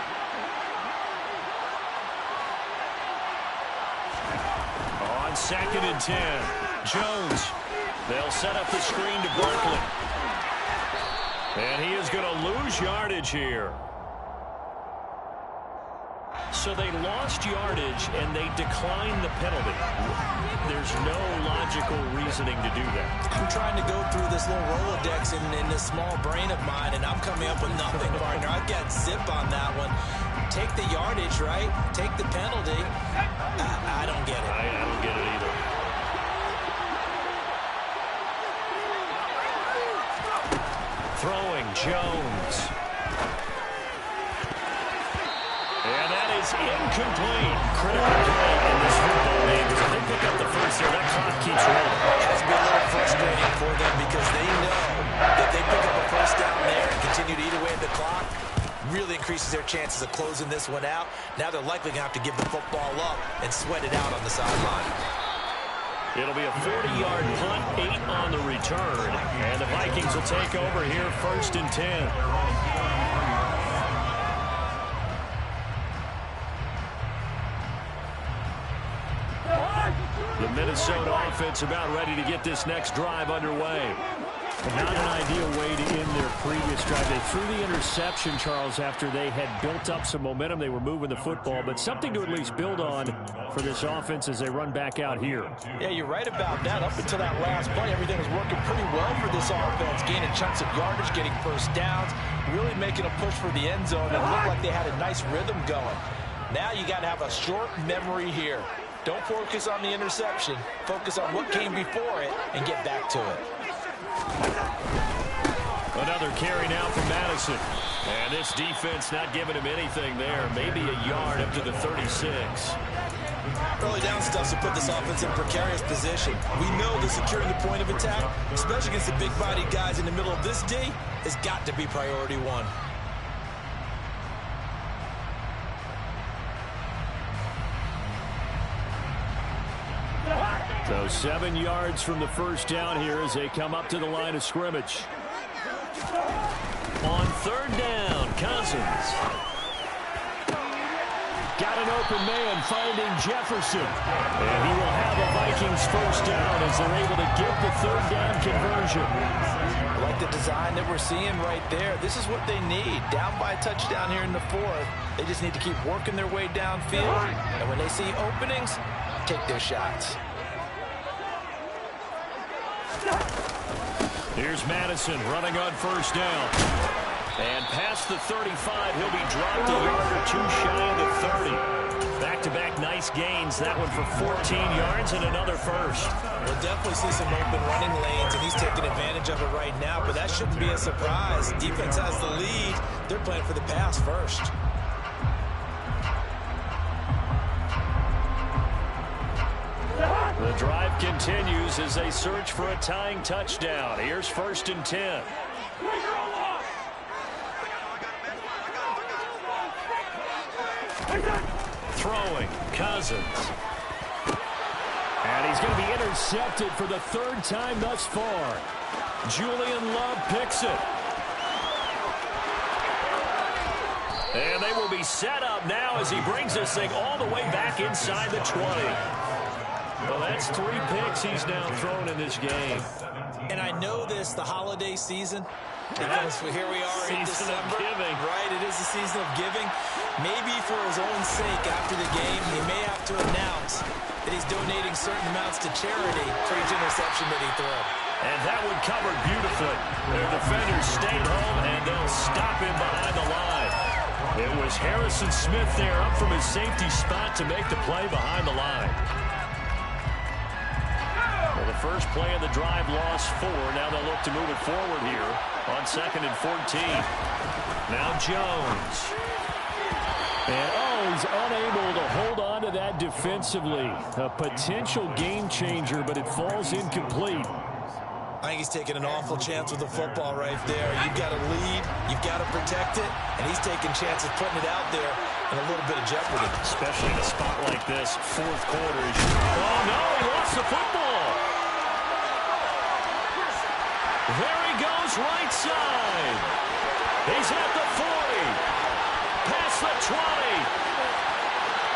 On 2nd and 10, Jones. They'll set up the screen to Barkley. And he is going to lose yardage here. So they lost yardage, and they declined the penalty. There's no logical reasoning to do that. I'm trying to go through this little Rolodex in this small brain of mine, and I'm coming up with nothing, partner. I've got zip on that one. Take the yardage, right? Take the penalty. I don't get it. I don't get it either. Throwing, Jones. And that is incomplete. Critical play in this football game. If they pick up the first there, that clock keeps rolling. It has been a little frustrating for them because they know that they pick up a first down there and continue to eat away at the clock. Really increases their chances of closing this one out. Now they're likely going to have to give the football up and sweat it out on the sideline. It'll be a 40-yard punt, 8 on the return. And the Vikings will take over here 1st and 10. The Minnesota offense about ready to get this next drive underway. Not an ideal way to end their previous drive. They threw the interception, Charles, after they had built up some momentum. They were moving the football, but something to at least build on for this offense as they run back out here. Yeah, you're right about that. Up until that last play, everything was working pretty well for this offense, gaining chunks of yardage, getting first downs, really making a push for the end zone, and it looked like they had a nice rhythm going. Now you got to have a short memory here. Don't focus on the interception. Focus on what came before it and get back to it. Another carry now from Madison. And this defense not giving him anything there. Maybe a yard up to the 36. Early down stuff to put this offense in a precarious position. We know that securing the point of attack, especially against the big-bodied guys in the middle of this D, has got to be priority one. So 7 yards from the first down here as they come up to the line of scrimmage. On 3rd down, Cousins. Got an open man finding Jefferson. And he will have a Vikings first down as they're able to get the 3rd down conversion. I like the design that we're seeing right there. This is what they need. Down by a touchdown here in the 4th. They just need to keep working their way downfield. And when they see openings, take their shots. Here's Madison running on 1st down. And past the 35, he'll be dropped a yard or 2 shy of the 30. Back-to-back nice gains. That one for 14 yards and another first. We'll definitely see some open running lanes, and he's taking advantage of it right now, but that shouldn't be a surprise. Defense has the lead. They're playing for the pass first. The drive continues as they search for a tying touchdown. Here's 1st and 10. Throwing, Cousins. And he's going to be intercepted for the 3rd time thus far. Julian Love picks it. And they will be set up now as he brings this thing all the way back inside the 20. Well, that's 3 picks he's now thrown in this game. And I know this, the holiday season, because here we are in December. Giving. Right, it is the season of giving. Maybe for his own sake after the game, he may have to announce that he's donating certain amounts to charity for each interception that he threw. And that one covered beautifully. Their defenders stayed home, and they'll stop him behind the line. It was Harrison Smith there up from his safety spot to make the play behind the line. Well, the first play of the drive lost 4. Now they'll look to move it forward here on 2nd and 14. Now Jones. And, oh, he's unable to hold on to that defensively. A potential game changer, but it falls incomplete. I think he's taking an awful chance with the football right there. You've got to lead, you've got to protect it, and he's taking chances putting it out there in a little bit of jeopardy. Especially in a spot like this, fourth quarter. Oh, no, he lost the football. There he goes, right side. He's at the 40, past the 20.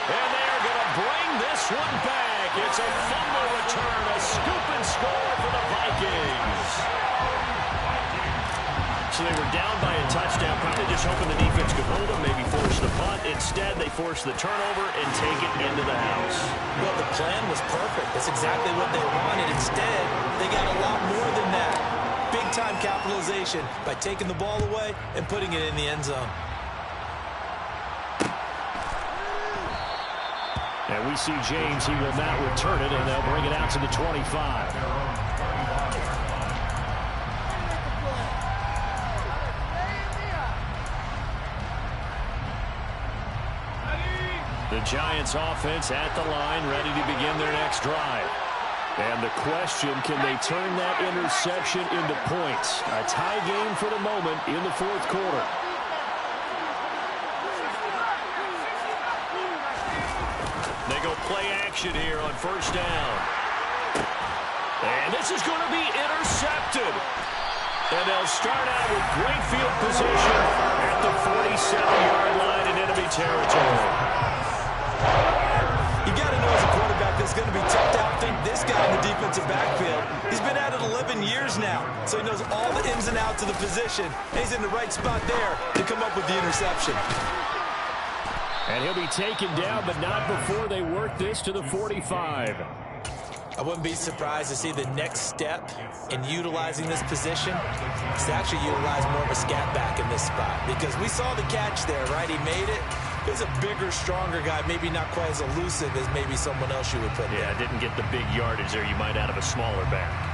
And they're going to bring this one back. It's a fumble return, a scoop and score for the Vikings. So they were down by a touchdown, probably just hoping the defense could hold them, maybe force the punt. Instead, they force the turnover and take it into the house. Well, the plan was perfect. That's exactly what they wanted. Instead, they got a lot more than that. Big-time capitalization by taking the ball away and putting it in the end zone. And we see James, he will not return it, and they'll bring it out to the 25. The Giants offense at the line, ready to begin their next drive. And the question, can they turn that interception into points? A tie game for the moment in the fourth quarter. They go play action here on first down. And this is going to be intercepted. And they'll start out with great field position at the 47-yard line in enemy territory. You got to know as a quarterback that's going to be tough to outthink this guy in the defensive backfield. He's been at it 11 years now, so he knows all the ins and outs of the position. And he's in the right spot there to come up with the interception. And he'll be taken down, but not before they work this to the 45. I wouldn't be surprised to see the next step in utilizing this position is to actually utilize more of a scat back in this spot. Because we saw the catch there, right? He made it. He's a bigger, stronger guy, maybe not quite as elusive as maybe someone else you would put there. Yeah, didn't get the big yardage there you might out of a smaller back.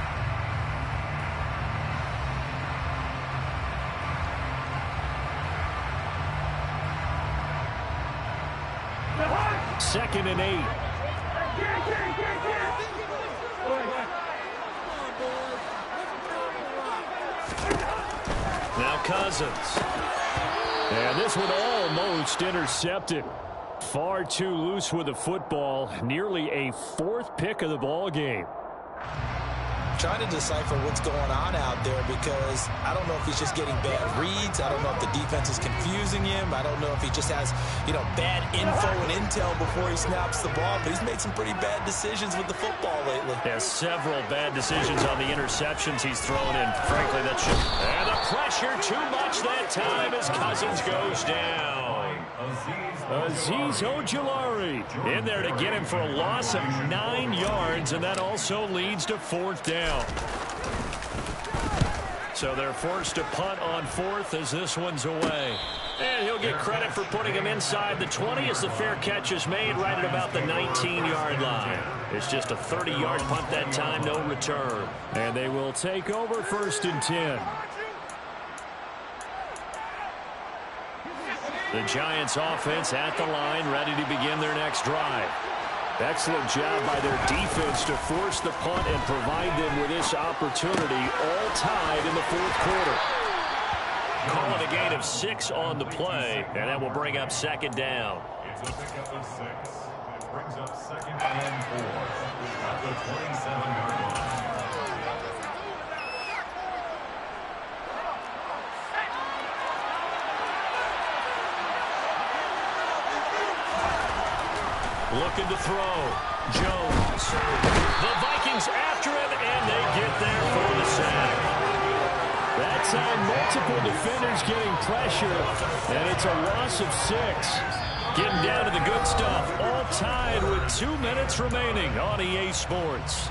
Second and 8. Now Cousins. And this one almost intercepted. Far too loose with the football. Nearly a fourth pick of the ball game. Trying to decipher what's going on out there because I don't know if he's just getting bad reads. I don't know if the defense is confusing him. I don't know if he just has, bad info and intel before he snaps the ball. But he's made some pretty bad decisions with the football lately. Yeah, several bad decisions on the interceptions he's thrown in. Frankly, that should... And the pressure too much that time as Cousins goes down. Azeez Ojulari in there to get him for a loss of 9 yards, and that also leads to fourth down. So they're forced to punt on fourth as this one's away. And he'll get credit for putting him inside the 20 as the fair catch is made right at about the 19-yard line. It's just a 30-yard punt that time, no return. And they will take over first and 10. The Giants offense at the line, ready to begin their next drive. Excellent job by their defense to force the punt and provide them with this opportunity, all tied in the fourth quarter. Calling a gain of 6 on the play, and that will bring up second down. It's a pickup of 6. It brings up second and 4 at the 27-yard line. Looking to throw. Jones. The Vikings after him, and they get there for the sack. That time, multiple defenders getting pressure, and it's a loss of 6. Getting down to the good stuff. All tied with 2 minutes remaining on EA Sports.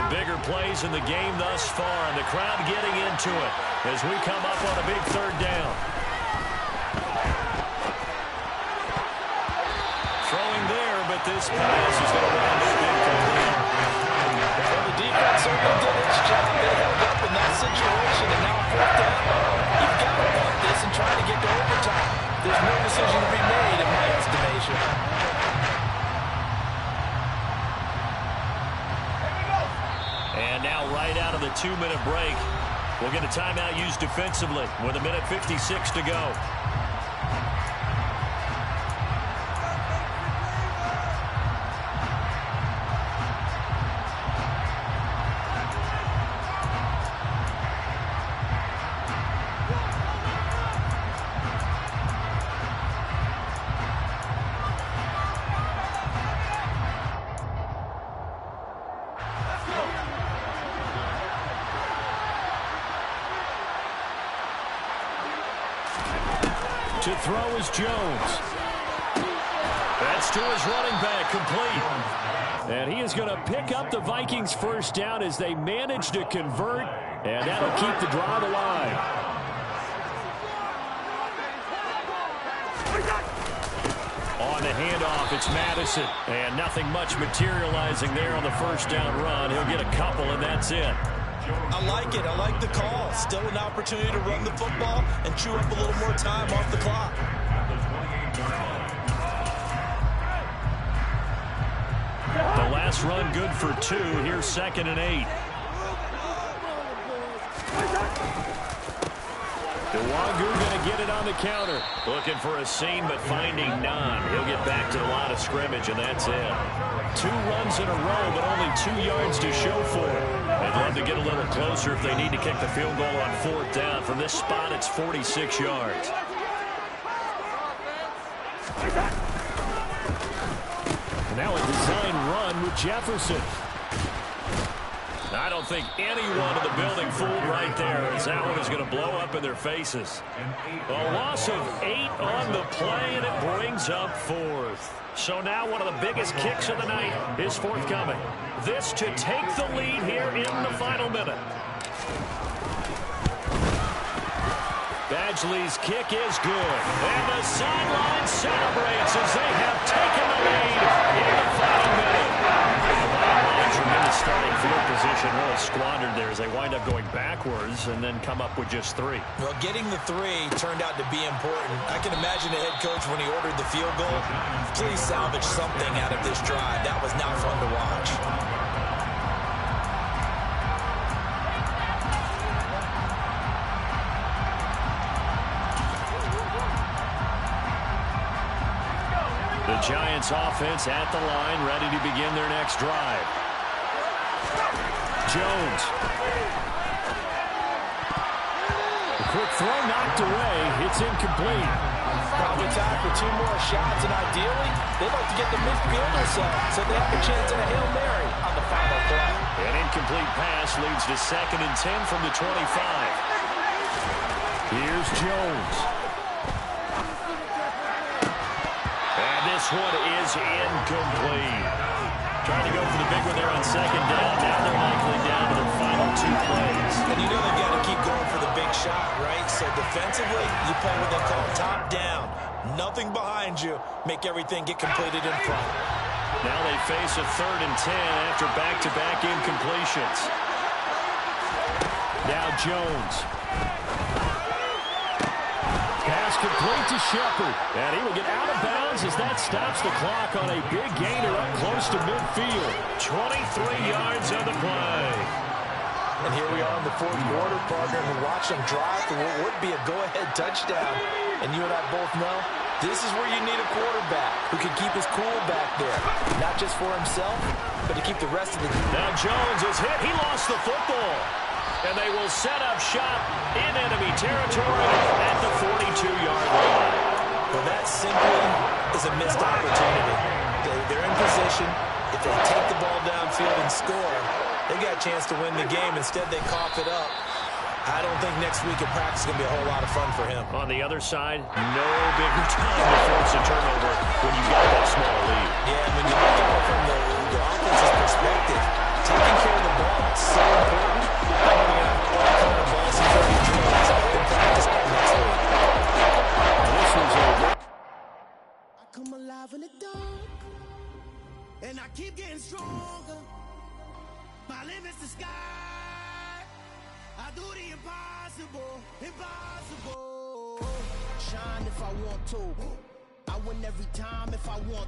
Bigger plays in the game thus far, and the crowd getting into it as we come up on a big third down. Throwing there, but this pass is going to land incomplete. Well, the defense certainly did its job. They held up in that situation, and now fourth down. You've got to punt this and try to get to overtime. There's no decision to be made in my estimation. And now right out of the 2-minute break, we'll get a timeout used defensively with 1:56 to go. To throw is Jones. That's to his running back, complete. And he is going to pick up the Vikings' first down as they manage to convert, and that'll keep the drive alive. On the handoff, it's Madison. And nothing much materializing there on the first down run. He'll get a couple, and that's it. I like it. I like the call. Still an opportunity to run the football and chew up a little more time off the clock. The last run good for 2. Here's 2nd and 8. Nwangu going to get it on the counter. Looking for a seam, but finding none. He'll get back to the line of scrimmage, and that's it. 2 runs in a row, but only 2 yards to show for it. They'd love to get a little closer if they need to kick the field goal on 4th down. From this spot, it's 46 yards. Now a design run with Jefferson. I don't think anyone in the building fooled right there, as that one is going to blow up in their faces. A loss of 8 on the play, and it brings up 4th. So now one of the biggest kicks of the night is forthcoming. This to take the lead here in the final minute. Badgley's kick is good. And the sideline celebrates as they have taken the lead in the final minute. Tremendous starting field position, really squandered there as they wind up going backwards and then come up with just 3. Well, getting the 3 turned out to be important. I can imagine the head coach when he ordered the field goal. Please salvage something out of this drive. That was not fun to watch. The Giants offense at the line, ready to begin their next drive. Jones. The quick throw knocked away. It's incomplete. Probably time for 2 more shots, and ideally, they'd like to get the midfielder set so they have a chance at a Hail Mary on the final play. An incomplete pass leads to 2nd and 10 from the 25. Here's Jones. And this one is incomplete. Trying to go for the big one there on 2nd down. Now they're likely down to their final 2 plays. And you know they've got to keep going for the big shot, right? So defensively, you play what they call top down. Nothing behind you. Make everything get completed in front. Now they face a 3rd and 10 after back-to-back incompletions. Now Jones. Pass complete to Shepard. And he will get out of bounds as that stops the clock on a big gainer up close to midfield. 23 yards on the play. And here we are in the 4th quarter, partner, and watch them drive for what would be a go-ahead touchdown. And you and I both know this is where you need a quarterback who can keep his cool back there. Not just for himself, but to keep the rest of the team. Now Jones is hit. He lost the football. And they will set up shop in enemy territory at the 42-yard line. Well, that simply is a missed opportunity. They're in position. If they take the ball downfield and score, they got a chance to win the game. Instead, they cough it up. I don't think next week in practice is going to be a whole lot of fun for him. On the other side, no bigger time to force a turnover when you've got that small lead. Yeah, when you look at it from the offense's perspective, taking care of the ball is so important. I know they're going to have all kind of balls and 30 drills in practice next week. This one's over. I come alive in the dark. and I keep getting stronger. My limit's the sky. I do the impossible, impossible. Shine if I want to. I win every time if I want